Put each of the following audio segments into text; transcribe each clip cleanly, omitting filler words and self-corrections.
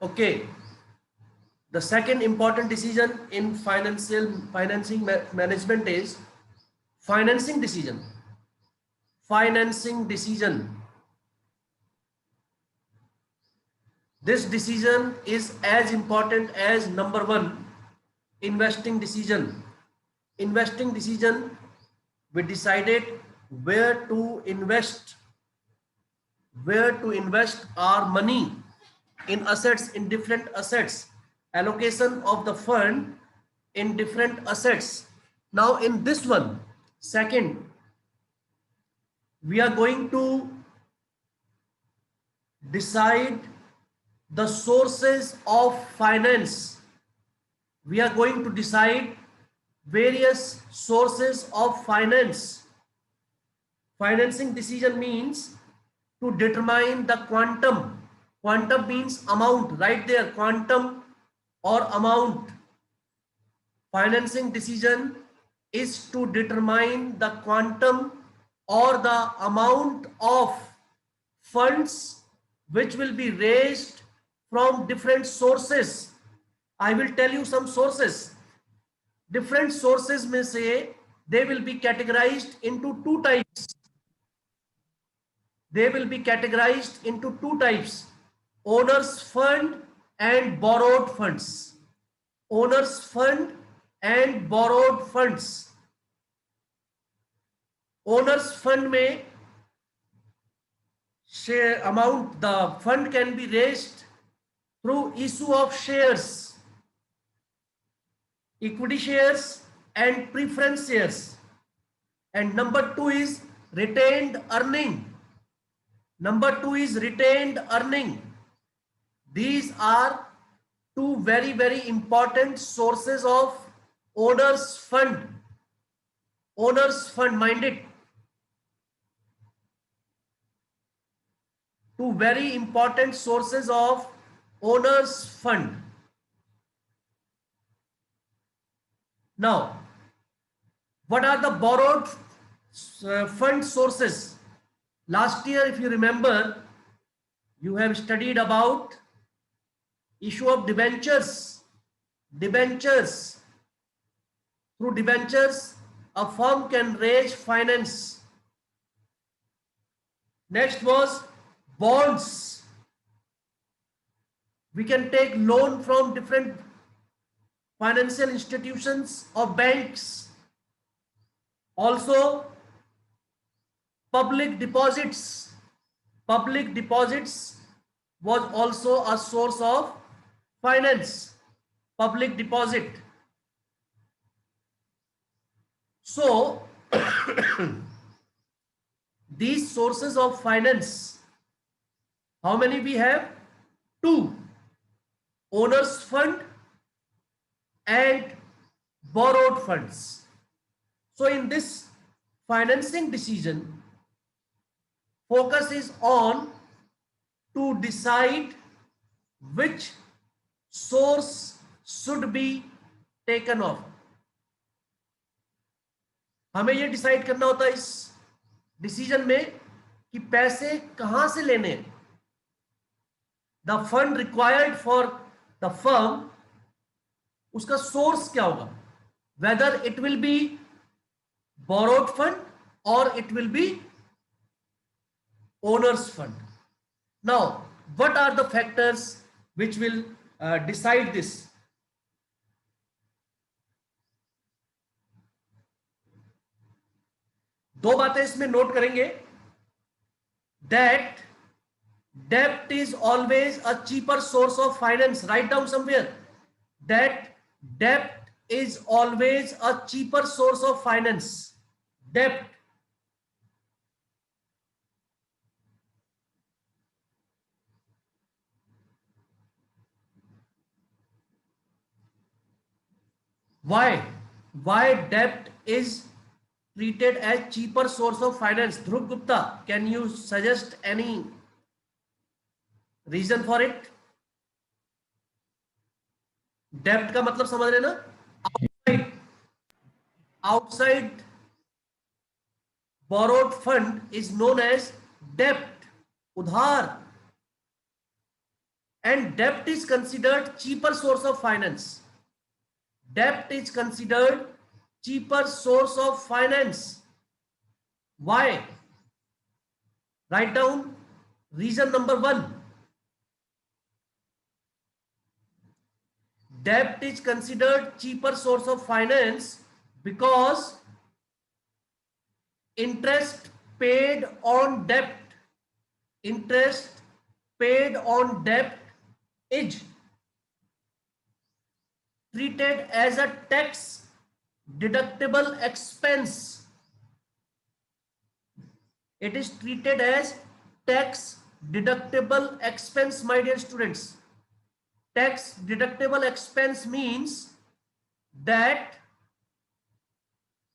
Okay, the second important decision in financing management is financing decision. Financing decision. This decision is as important as number one, investing decision. Investing decision, we decided where to invest, our money in assets, in different assets, allocation of the fund in different assets. Now in this one, second, we are going to decide the sources of finance. We are going to decide various sources of finance. Financing decision means to determine the quantum. Quantum means amount, right there, quantum or amount. Financing decision is to determine the quantum or the amount of funds which will be raised from different sources. I will tell you some sources. Different sources may say they will be categorized into two types. They will be categorized into two types: owner's fund and borrowed funds. Owner's fund and borrowed funds. Owner's fund may share amount, the fund can be raised through issue of shares, equity shares and preference shares. And number two is retained earning. Number two is retained earning. These are two very, very important sources of owner's fund. Owner's fund, mind it. Two very important sources of owner's fund. Now, what are the borrowed fund sources? Last year, if you remember, you have studied about issue of debentures. Debentures. Through debentures, a firm can raise finance. Next was bonds. We can take loan from different financial institutions or banks. Also, public deposits. Public deposits was also a source of finance. Public deposit. So, these sources of finance, how many we have? Two: owner's fund and borrowed funds. So in this financing decision, focus is on to decide which source should be taken off. हमें ये decide करना होता है इस decision में कि पैसे कहां से लेने हैं. The fund required for the firm, उसका सोर्स क्या होगा, whether it will B borrowed fund or it will be owner's fund. Now, what are the factors which will decide this? दो बातें इसमें नोट करेंगे. That debt is always a cheaper source of finance. Write down somewhere that debt is always a cheaper source of finance. Debt. Why? Why debt is treated as cheaper source of finance? Dhruv Gupta, can you suggest any reason for it? Debt का मतलब समझ रहे ना? Outside borrowed fund is known as debt, udhar. and debt is considered cheaper source of finance. Debt is considered cheaper source of finance. Why? Write down reason number one. Debt is considered cheaper source of finance because interest paid on debt, interest paid on debt is treated as a tax deductible expense. It is treated as tax deductible expense, my dear students. Tax deductible expense means that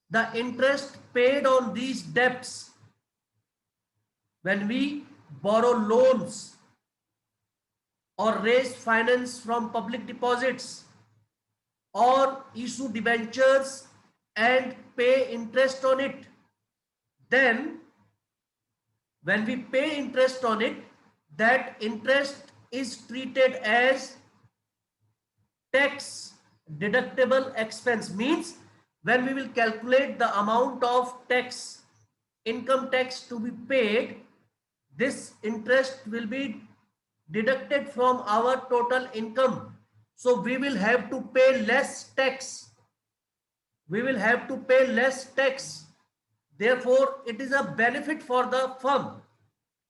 the interest paid on these debts when we borrow loans or raise finance from public deposits or issue debentures and pay interest on it, then when we pay interest on it, that interest is treated as tax deductible expense. Means when we will calculate the amount of tax, income tax to be paid, this interest will be deducted from our total income. So we will have to pay less tax. We will have to pay less tax. Therefore, it is a benefit for the firm.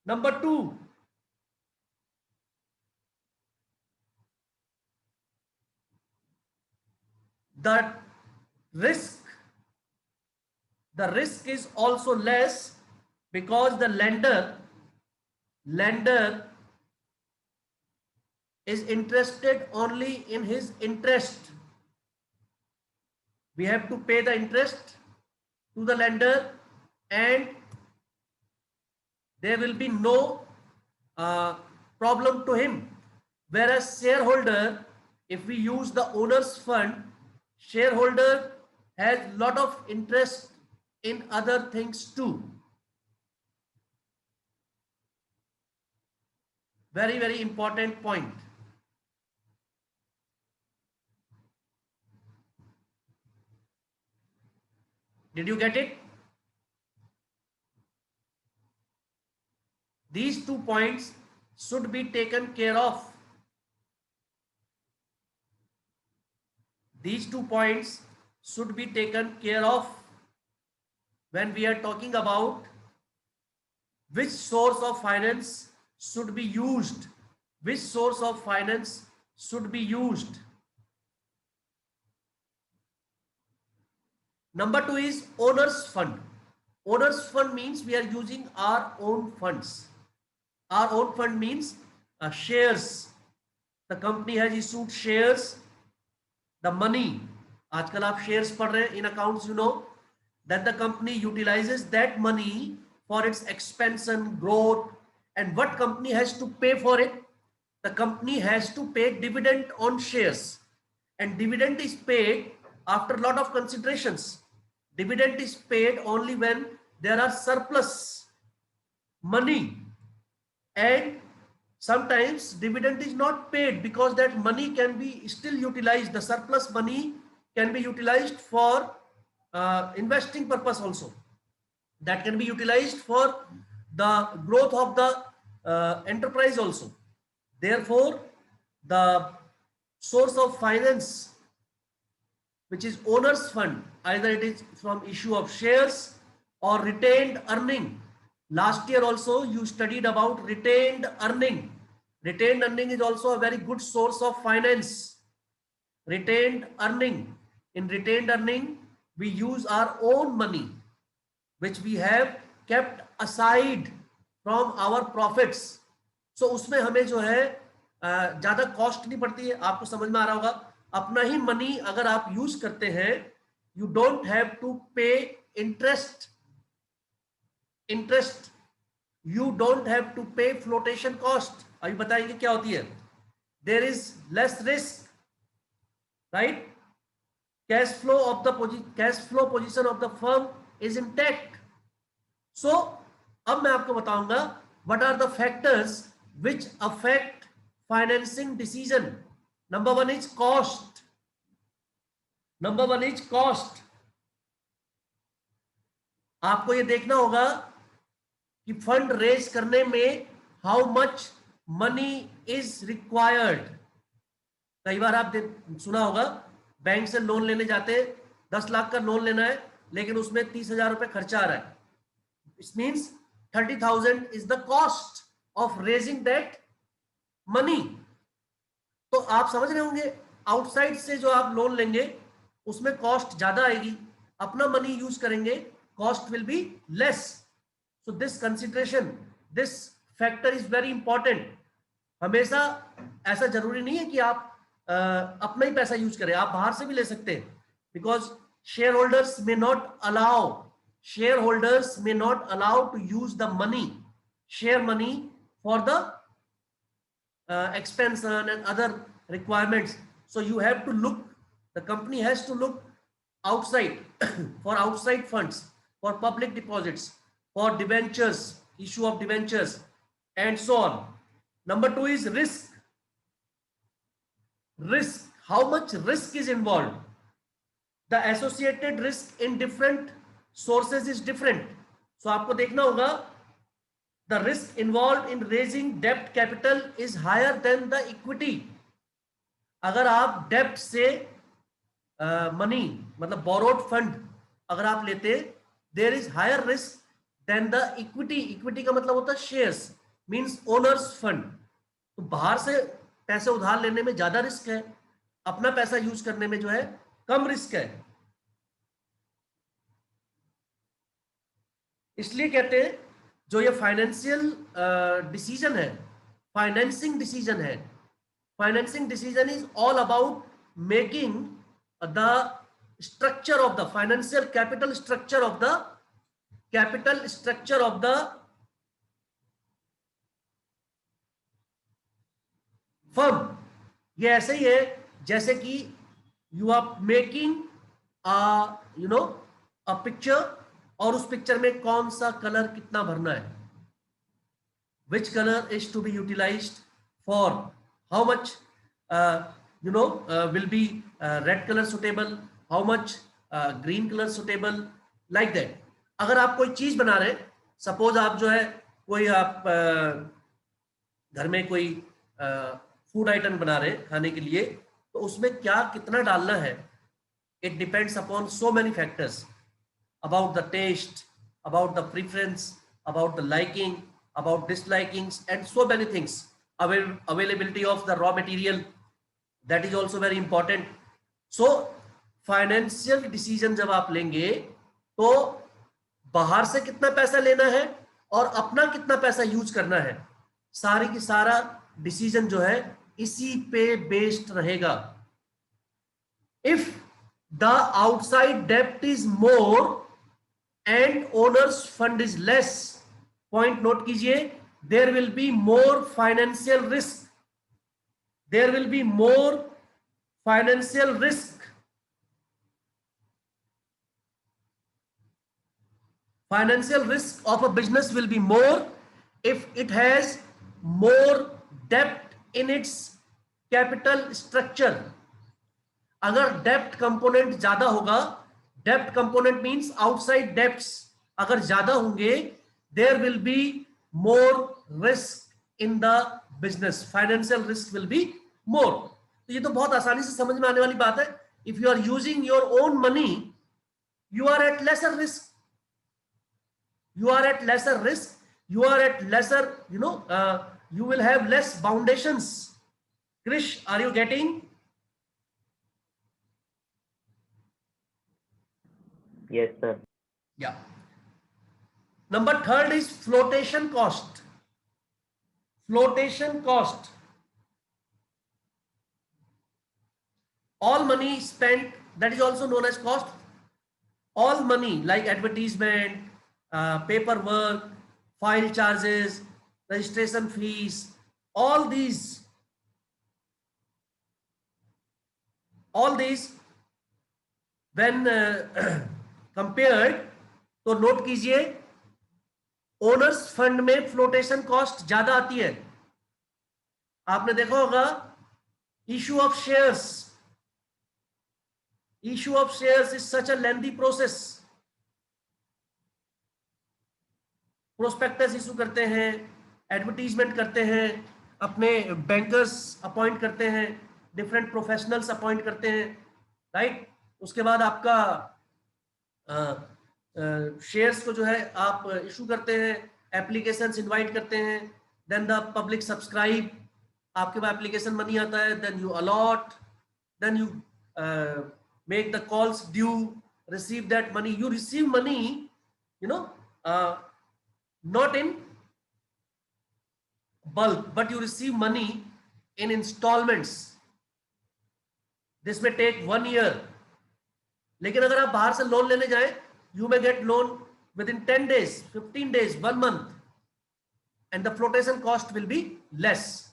Number two, the risk is also less because the lender is interested only in his interest. We have to pay the interest to the lender and there will be no problem to him. Whereas shareholder, if we use the owner's fund, shareholder has lot of interest in other things too. Very, very important point. Did you get it? These 2 points should be taken care of. These 2 points should be taken care of when we are talking about which source of finance should be used. Which source of finance should be used. Number 2 is owner's fund. Owner's fund means we are using our own funds. Our own fund means shares. The company has issued shares. The money, आजकल आप shares पढ़ रहे हैं in accounts, you know that the company utilizes that money for its expansion, growth, and what company has to pay for it? The company has to pay dividend on shares, and dividend is paid after a lot of considerations. Dividend is paid only when there are surplus money, and sometimes dividend is not paid because that money can be still utilized. The surplus money can be utilized for investing purpose also. That can be utilized for the growth of the enterprise also. Therefore, the source of finance, which is owner's fund, either it is from issue of shares or retained earning. Last year also you studied about retained earning. Retained earning is also a very good source of finance. Retained earning. In retained earning, we use our own money, which we have kept aside from our profits. So उसमें हमें जो है ज़्यादा cost नहीं पड़ती है. आपको समझ में आ रहा होगा. अपना ही मनी अगर आप यूज करते हैं, you don't have to pay interest. You don't have to pay flotation cost. अभी बताएंगे क्या होती है. There is less risk, right? Cash flow position of the firm is intact. So अब मैं आपको बताऊंगा what are the factors which affect financing decision. Number one is cost. Number one is cost. आपको ये देखना होगा कि फंड रेज करने में how much money is required. कई बार आप सुना होगा बैंक से लोन लेने जाते हैं, 10 लाख का लोन लेना है लेकिन उसमें 30,000 रुपए खर्चा आ रहा है. It means 30,000 is the cost of raising that money. तो आप समझ रहे होंगे आउटसाइड से जो आप लोन लेंगे उसमें कॉस्ट ज्यादा आएगी, अपना मनी यूज करेंगे cost will be less. So this consideration, this factor is very important. हमेशा ऐसा जरूरी नहीं है कि आप अपना ही पैसा यूज करें, आप बाहर से भी ले सकते हैं. Because shareholders may not allow to use the money, share money for the expansion and other requirements. So you have to look, the company has to look outside for outside funds, for public deposits, for debentures, issue of debentures and so on. Number two is risk. How much risk is involved? The associated risk in different sources is different. So आपको देखना होगा the risk involved in raising debt capital is higher than the equity. अगर आप डेप्ट से money मतलब borrowed fund अगर आप लेते, there is higher risk than the equity. Equity का मतलब होता है शेयर्स, मींस ओनर्स फंड. तो बाहर से पैसे उधार लेने में ज्यादा रिस्क है, अपना पैसा यूज करने में जो है कम रिस्क है. इसलिए कहते हैं जो ये फाइनेंशियल डिसीजन है, फाइनेंसिंग डिसीजन है, financing decision is all about making the structure of the financial capital structure of the firm. ये ऐसे ही है जैसे कि you are making a picture और उस पिक्चर में कौन सा कलर कितना भरना है, which colour is to be utilised for how much will be red colour suitable, how much green colour suitable, like that. अगर आप कोई चीज बना रहे हैं, सपोज आप जो है कोई आप घर में कोई फूड आइटम बना रहे हैं खाने के लिए, तो उसमें क्या कितना डालना है, it depends upon so many factors, about the taste, about the preference, about the liking, about dislikings and so many things. Availability of the raw material, that is also very important. So financial decision जब आप लेंगे तो बाहर से कितना पैसा लेना है और अपना कितना पैसा यूज करना है, सारी की सारा डिसीजन जो है इसी पे बेस्ड रहेगा. If the outside debt is more and owner's fund is less, point note कीजिए, there will be more financial risk. There will be more financial risk. Financial risk of a business will be more if it has more debt in its capital structure. अगर डेप्ट component ज्यादा होगा, डेप्ट component means outside debts अगर ज्यादा होंगे, there will be more risk in the business, financial risk will be more. तो ये तो बहुत आसानी से समझ में आने वाली बात है. If you are using your own money, you are at lesser risk, you are at lesser risk, you are at lesser, you will have less foundations. Krish, are you getting? Yes, sir. Yeah. Number third is flotation cost. Flotation cost. All money spent, that is also known as cost. All money like advertisement, paperwork, file charges, registration fees, all these when compared, तो note कीजिए owners fund में flotation cost ज्यादा आती है. आपने देखा होगा issue of shares, issue of shares is such a lengthy process. Prospectus issue करते हैं, एडवर्टीजमेंट करते हैं, अपने बैंकर्स अपॉइंट करते हैं, डिफरेंट प्रोफेशनल्स अपॉइंट करते हैं, राइट। उसके बाद आपका शेयर्स को जो है आप इशू करते हैं, एप्लीकेशंस इनवाइट करते हैं, देन द पब्लिक सब्सक्राइब, आपके पास एप्लीकेशन मनी आता है, then you allot, then you make the calls due, receive that money, you receive money, you know, not in bulk but you receive money in installments. this may take 1 year, लेकिन अगर आप बाहर से loan लेने जाएं, you may get loan within 10 days, 15 days, 1 month, and the flotation cost will be less.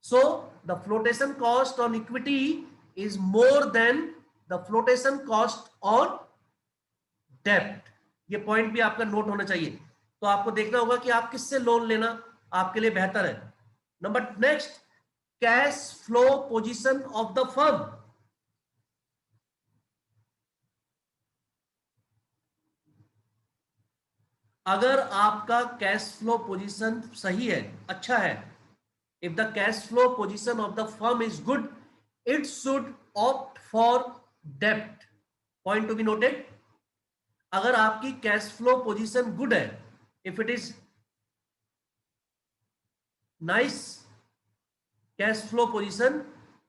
So the flotation cost on equity is more than the flotation cost on debt. ये point भी आपका note होना चाहिए। तो आपको देखना होगा कि आप किससे लोन लेना आपके लिए बेहतर है। Number next, cash flow position of the firm. अगर आपका कैश फ्लो पोजीशन सही है, अच्छा है, if the cash flow position of the firm is good, it should opt for डेब्ट। पॉइंट टू बी नोटेड, अगर आपकी कैश फ्लो पोजीशन गुड है, if it is nice cash flow position,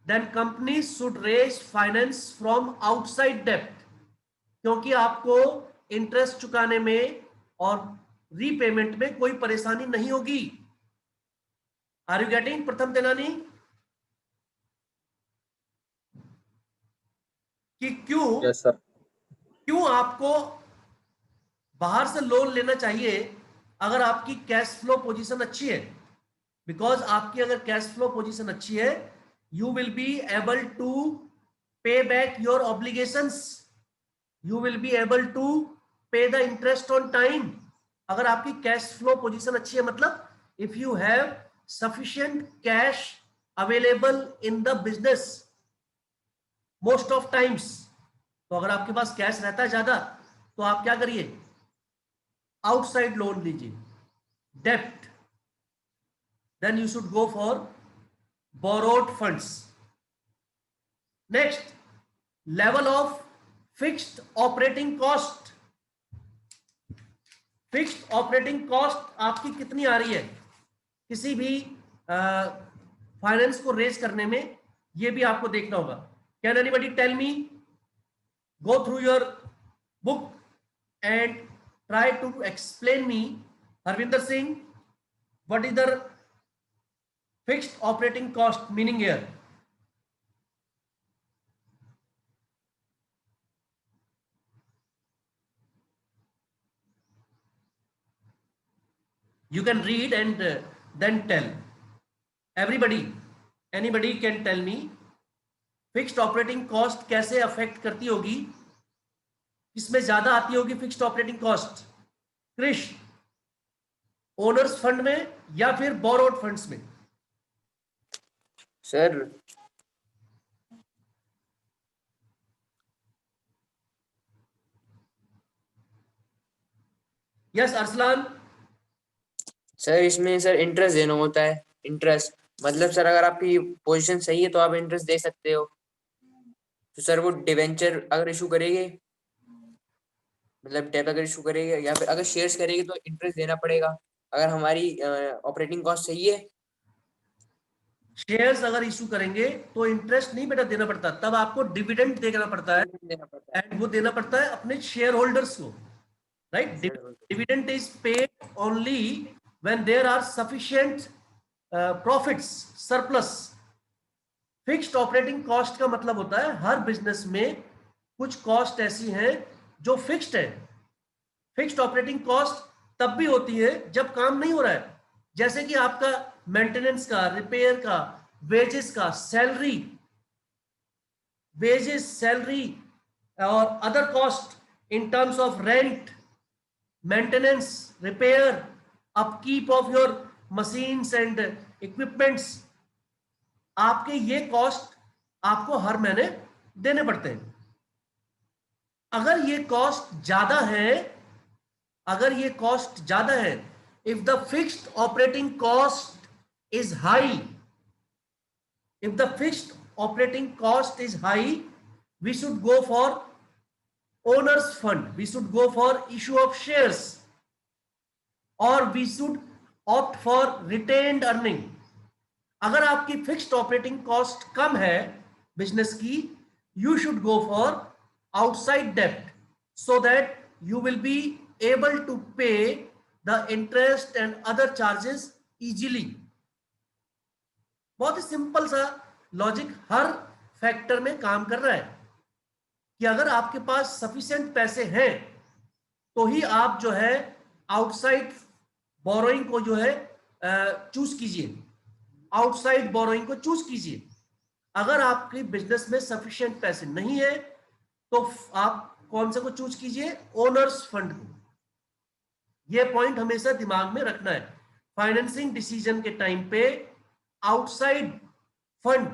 then companies should raise finance from outside debt, क्योंकि आपको interest चुकाने में और repayment में कोई परेशानी नहीं होगी। आर यू गेटिंग प्रथम तेनानी? कि क्यों, यस सर, क्यों आपको बाहर से लोन लेना चाहिए अगर आपकी कैश फ्लो पोजीशन अच्छी है? बिकॉज आपकी अगर कैश फ्लो पोजीशन अच्छी है, you will be able to pay back your obligations, you will be able to pay the interest on time. अगर आपकी कैश फ्लो पोजीशन अच्छी है, मतलब if you have sufficient cash available in the business most of times, तो अगर आपके पास cash रहता है ज्यादा, तो आप क्या करिए, आउटसाइड लोन लीजिए, डेप्ट, then you should go for borrowed funds. Next, level of fixed operating cost. Fixed operating cost आपकी कितनी आ रही है किसी भी फाइनेंस को रेज करने में, ये भी आपको देखना होगा। Can anybody tell me, go through your book and try to explain me, Harvinder Singh, what is the fixed operating cost meaning here? You can read and then tell. Anybody can tell me fixed operating cost कैसे affect करती होगी, किसमें ज्यादा आती होगी fixed operating cost? Krish, owners fund में या फिर बोरोड फंड्स में? Sir yes Arsalan. सर इसमें सर इंटरेस्ट देना होता है। इंटरेस्ट मतलब सर अगर आपकी पोजीशन सही है तो आप इंटरेस्ट दे सकते हो। तो सर वो डिवेंचर अगर इशू करेंगे, मतलब डेट अगर इशू करेंगे या फिर अगर शेयर्स करेंगे तो इंटरेस्ट देना पड़ेगा। अगर हमारी ऑपरेटिंग कॉस्ट सही है, शेयर्स अगर इशू करेंगे तो इंटरेस्ट नहीं बेटा देना पड़ता, तब आपको डिविडेंड देना पड़ता है, देना पड़ता एंड वो देना पड़ता है अपने शेयर होल्डर्स को, राइट। है। Dividend is paid only when there are sufficient profits, surplus. Fixed operating cost का मतलब होता है हर बिजनेस में कुछ कॉस्ट ऐसी हैं जो फिक्स्ड है। फिक्स्ड ऑपरेटिंग कॉस्ट तब भी होती है जब काम नहीं हो रहा है, जैसे कि आपका मेंटेनेंस का, रिपेयर का, वेजेस का, सैलरी, वेजेस, सैलरी और other cost in terms of rent, maintenance, repair, upkeep of your machines and equipments, आपके ये कॉस्ट आपको हर महीने देने पड़ते हैं। अगर ये कॉस्ट ज्यादा है, अगर ये कॉस्ट ज्यादा है, if the fixed operating cost is high, if the fixed operating cost is high, we should go for owners fund, we should go for issue of shares, or we should opt for retained earning. अगर आपकी fixed operating cost कम है business की, you should go for outside डेप्ट so that you will be able to pay the interest and other charges easily. बहुत ही simple सा logic हर factor में काम कर रहा है कि अगर आपके पास सफिशिएंट पैसे हैं तो ही आप जो है आउटसाइड बोरोइंग को जो है चूज कीजिए, आउटसाइड बोरोइंग को चूज कीजिए। अगर आपके बिजनेस में सफिशिएंट पैसे नहीं है तो आप कौन से को चूज कीजिए, ओनर्स फंड को। यह पॉइंट हमेशा दिमाग में रखना है। फाइनेंसिंग डिसीजन के टाइम पे आउटसाइड फंड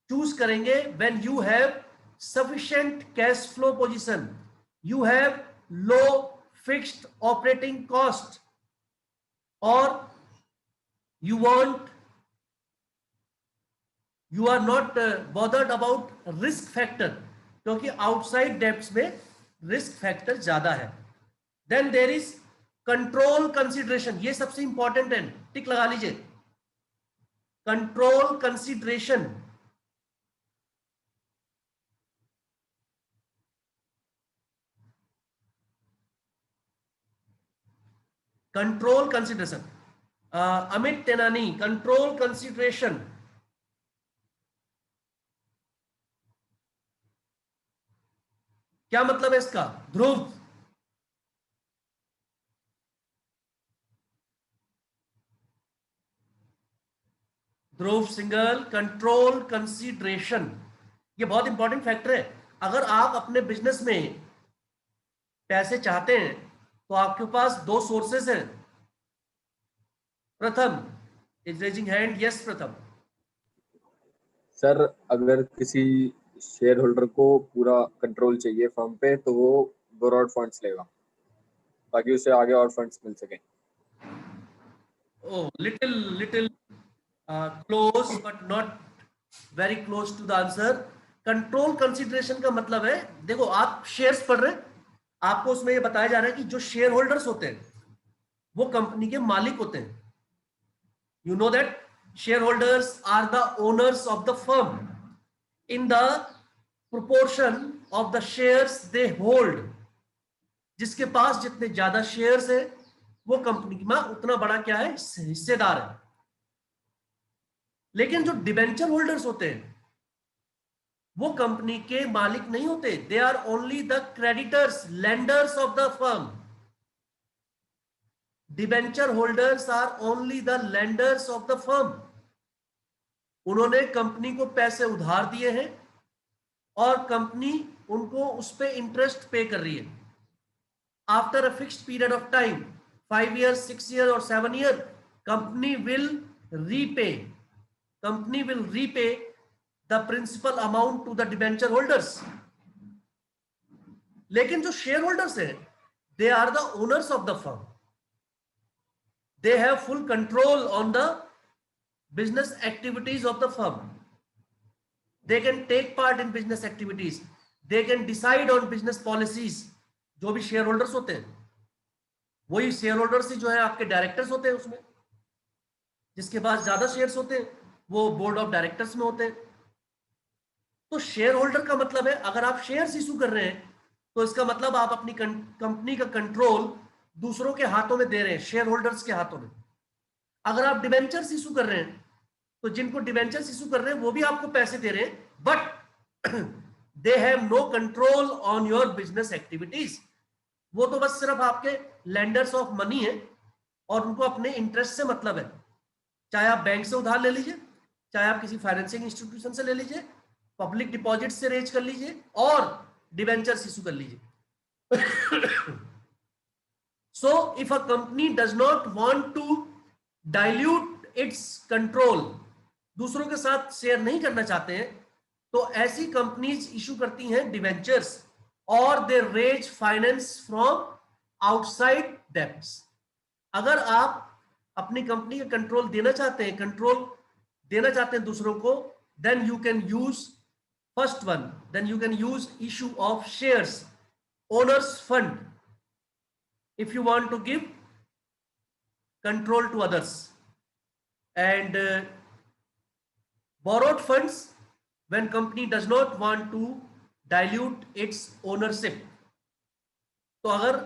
चूज करेंगे when you have sufficient cash flow position, you have low fixed operating cost, और you are not bothered about risk factor, क्योंकि आउटसाइड डेब्ट्स में रिस्क फैक्टर ज्यादा है। Then there is control consideration, ये सबसे important है, tick लगा लीजिए। Control consideration, control consideration, Amit Tenani, control consideration क्या मतलब है इसका? ध्रुव, ध्रुव सिंगल, कंट्रोल कंसिडरेशन, ये बहुत इंपॉर्टेंट फैक्टर है। अगर आप अपने बिजनेस में पैसे चाहते हैं तो आपके पास दो सोर्सेस हैं। प्रथम इज रेजिंग हैंड, यस प्रथम। सर अगर किसी शेयर होल्डर को पूरा कंट्रोल चाहिए फर्म पे तो वो बोरोड फंड्स लेगा ताकि उसे आगे और फंड्स मिल सके। Oh, little close but not very close to the answer. Control consideration का मतलब है, देखो आप शेयर्स पढ़ रहे हैं, आपको उसमें ये बताया जा रहा है कि जो शेयर होल्डर्स होते हैं वो कंपनी के मालिक होते हैं। You know that shareholders are the owners of the firm in the proportion of the shares they hold. जिसके पास जितने ज्यादा शेयर्स है वो कंपनी में उतना बड़ा क्या है, हिस्सेदार है। लेकिन जो डिबेंचर होल्डर्स होते हैं वो कंपनी के मालिक नहीं होते, they are only the creditors, lenders of the firm. Debenture holders are only the lenders of the firm. उन्होंने कंपनी को पैसे उधार दिए हैं और कंपनी उनको उस पर इंटरेस्ट पे कर रही है। After a fixed period of time, 5 years, 6 years or 7 years, company will repay the principal amount to the debenture holders. लेकिन जो शेयर होल्डर्स हैं, they are the owners of the firm. They have full control on the business activities of the firm. They can take part in business activities. They can decide on business policies. जो भी share holders होते हैं वही share holders ही जो है आपके directors होते हैं उसमें। जिसके पास ज्यादा शेयर्स होते हैं वो बोर्ड ऑफ डायरेक्टर्स में होते हैं। तो शेयर होल्डर का मतलब है, अगर आप शेयर्स इशू कर रहे हैं तो इसका मतलब आप अपनी कंपनी का कंट्रोल दूसरों के हाथों में दे रहे हैं, शेयर होल्डर्स के हाथों में। अगर आप डिबेंचर्स इशू कर रहे हैं तो जिनको डिबेंचर्स इशू कर रहे हैं वो भी आपको पैसे दे रहे हैं, but they have no control on your business activities. वो तो बस सिर्फ आपके लेंडर्स ऑफ मनी है और उनको अपने इंटरेस्ट से मतलब है। चाहे आप बैंक से उधार ले लीजिए, चाहे आप किसी फाइनेंसिंग इंस्टीट्यूशन से ले लीजिए, पब्लिक डिपॉजिट से रेज कर लीजिए और डिबेंचर्स इशू कर लीजिए। So if a company does not want to dilute its control, दूसरों के साथ शेयर नहीं करना चाहते हैं, तो ऐसी कंपनीज इशू करती हैं डिवेंचर्स और they raise finance from outside debts. अगर आप अपनी कंपनी का कंट्रोल देना चाहते हैं, कंट्रोल देना चाहते हैं दूसरों को, then you can use first one, then you can use issue of shares, owners fund, if you want to give control to others, and borrowed funds when company does not want to dilute its ownership। तो अगर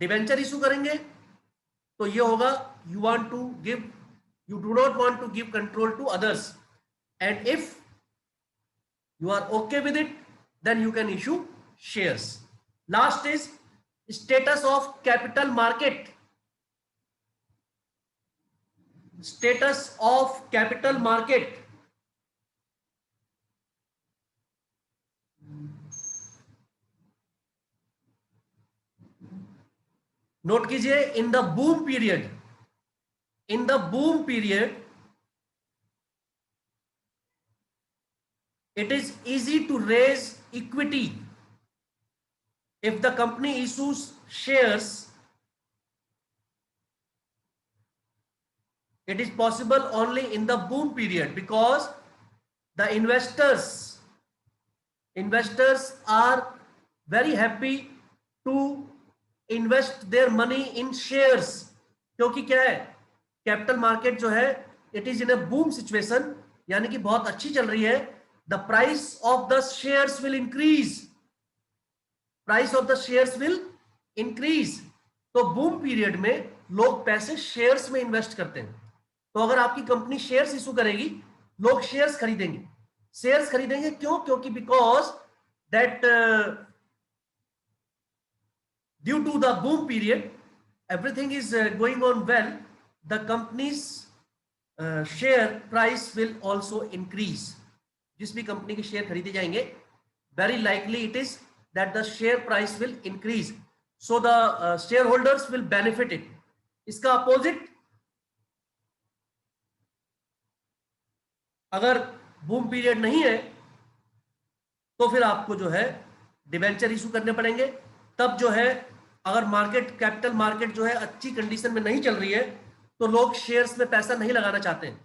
debenture issue करेंगे तो ये होगा, you want to give, you do not want to give control to others, and if you are okay with it, then you can issue shares. Last is status of capital market. Status of capital market. Note कीजिए, in the boom period, in the boom period it is easy to raise equity if the company issues shares. It is possible only in the boom period because the investors are very happy to invest their money in shares। क्योंकि क्या है, capital market जो है it is in a boom situation, यानी कि बहुत अच्छी चल रही है। The price of the shares will increase, price of the shares will increase। तो बूम पीरियड में लोग पैसे शेयर्स में इन्वेस्ट करते हैं। तो अगर आपकी कंपनी शेयर्स इशू करेगी, लोग शेयर्स खरीदेंगे। शेयर्स खरीदेंगे क्यों? क्योंकि because that due to the boom period everything is going on well, the company's share price will also increase। जिस भी कंपनी के शेयर खरीदे जाएंगे, very likely it is that the share price will increase, so the share holders will benefit it. इसका opposite, अगर boom period नहीं है तो फिर आपको जो है डिवेंचर इशू करने पड़ेंगे। तब जो है, अगर मार्केट, कैपिटल मार्केट जो है अच्छी कंडीशन में नहीं चल रही है, तो लोग शेयर्स में पैसा नहीं लगाना चाहते हैं,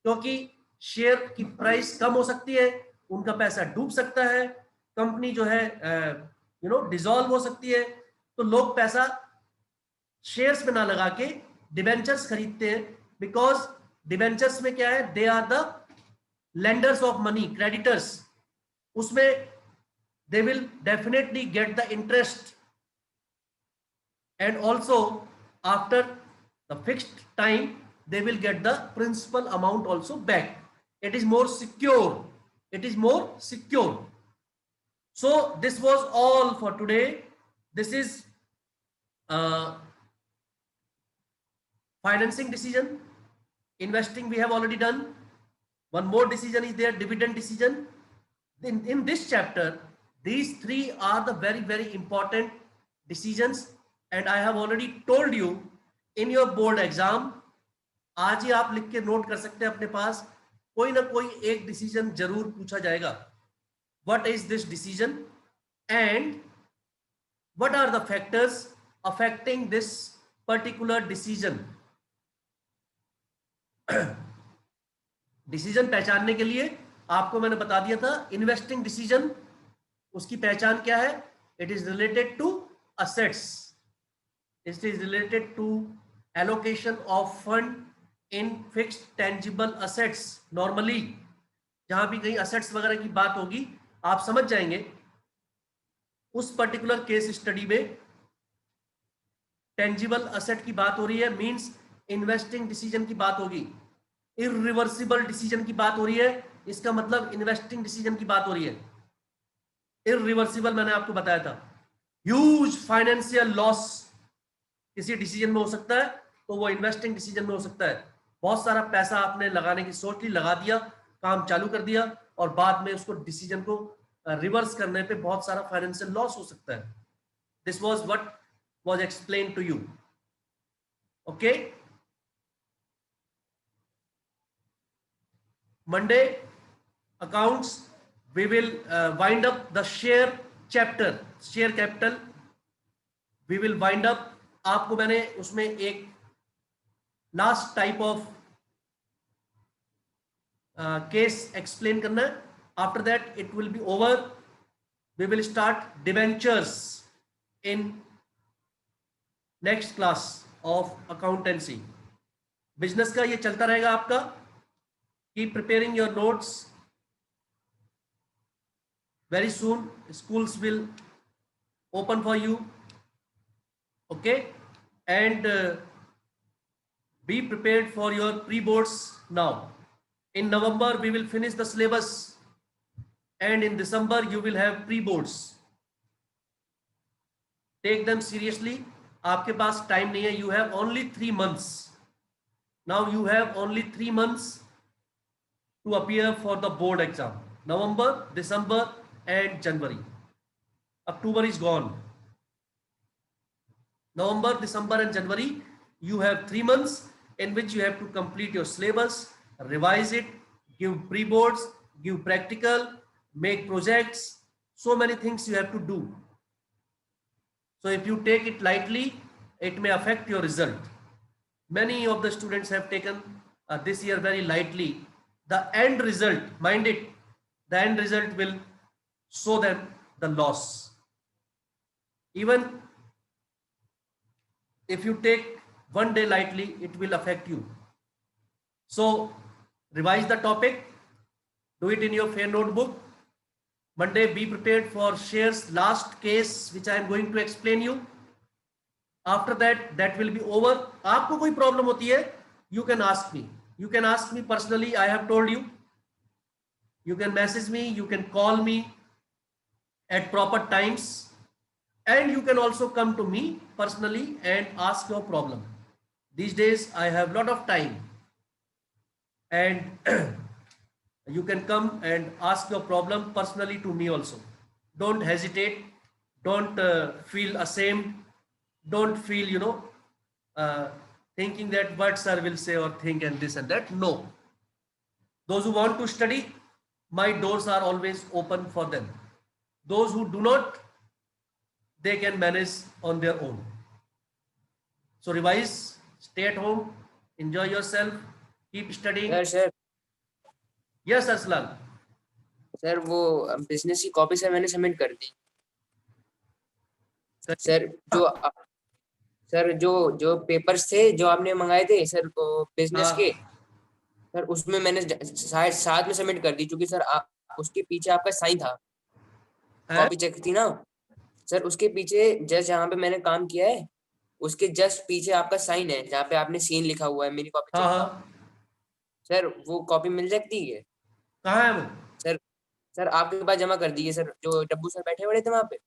क्योंकि शेयर की प्राइस कम हो सकती है, उनका पैसा डूब सकता है, कंपनी जो है डिसॉल्व हो सकती है। तो लोग पैसा शेयर्स में ना लगा के डिबेंचर्स खरीदते हैं, बिकॉज डिबेंचर्स में क्या है, they are the lenders of money, creditors. उसमें they will definitely get the interest, and also after the fixed time they will get the principal amount also back। it is more secure, it is more secure। so this was all for today। this is financing decision, investing we have already done, one more decision is there, dividend decision। in this chapter these three are the very important decisions, and I have already told you in your board exam, आज ही आप लिख के note कर सकते हैं अपने पास, कोई ना कोई एक डिसीजन जरूर पूछा जाएगा। What is this decision and what are the factors affecting this particular decision. Decision पहचानने के लिए आपको मैंने बता दिया था, इन्वेस्टिंग डिसीजन, उसकी पहचान क्या है, it is related to assets, it is related to allocation of fund in fixed tangible assets. Normally जहां भी कहीं असेट्स वगैरह की बात होगी, आप समझ जाएंगे उस पर्टिकुलर केस स्टडी में टेंजिबल असेट की बात हो रही है, मींस इन्वेस्टिंग डिसीजन की बात होगी। इररिवर्सिबल डिसीजन की बात हो रही है, इसका मतलब इन्वेस्टिंग डिसीजन की बात हो रही है। इररिवर्सिबल मैंने आपको बताया था, ह्यूज फाइनेंशियल लॉस किसी डिसीजन में हो सकता है, तो वो इन्वेस्टिंग डिसीजन में हो सकता है। बहुत सारा पैसा आपने लगाने की सोच ली, लगा दिया, काम चालू कर दिया, और बाद में उसको डिसीजन को रिवर्स करने पे बहुत सारा फाइनेंशियल लॉस हो सकता है। This was what was explain to you. Okay, Monday accounts, we will wind up the share chapter, share capital we will wind up. आपको मैंने उसमें एक last type of case explain करना है. After that it will be over. We will start debentures in next class of accountancy. Business का ये चलता रहेगा आपका. Keep preparing your notes. Very soon schools will open for you. Okay, and be prepared for your pre-boards now. In November we will finish the syllabus, and in December you will have pre-boards. Take them seriously. आपके पास time नहीं है. You have only 3 months. Now you have only 3 months to appear for the board exam. November, December and January. October is gone. November, December and January, you have 3 months in which you have to complete your syllabus, revise it, give pre-boards, give practical, make projects. So many things you have to do. So if you take it lightly, it may affect your result. Many of the students have taken this year very lightly. The end result, mind it, the end result will show them the loss. Even if you take one day lightly, it will affect you. So revise the topic, do it in your fair notebook. Monday, be prepared for shares last case which I am going to explain you. After that, that will be over. आपको कोई problem होती है, you can ask me. You can ask me personally. I have told you. You can message me, you can call me at proper times, and you can also come to me personally and ask your problem. These days I have lot of time, and you can come and ask your problem personally to me also. Don't hesitate. Don't feel ashamed. Don't feel thinking that what sir will say or think and this and that. No. Those who want to study, my doors are always open for them. Those who do not, they can manage on their own. So revise, stay at home, enjoy yourself, keep studying. Sir Yes, Arslan. Sir वो business की copy sir मैंने submit कर दी. Sir जो papers थे जो आपने मंगाए थे सर बिजनेस के, सर उसमें मैंने शायद साथ में सबमिट कर दी, क्योंकि सर उसके पीछे आपका साइन था. कॉपी चेक थी ना सर, उसके पीछे जस्ट जहाँ पे मैंने काम किया है उसके जस्ट पीछे आपका साइन है जहाँ पे आपने सीन लिखा हुआ है. मेरी कॉपी हाँ. सर वो कॉपी मिल सकती है? कहाँ है वो? सर आपके पास जमा कर दिए सर, जो डब्बू सर बैठे बड़े थे वहाँ पे.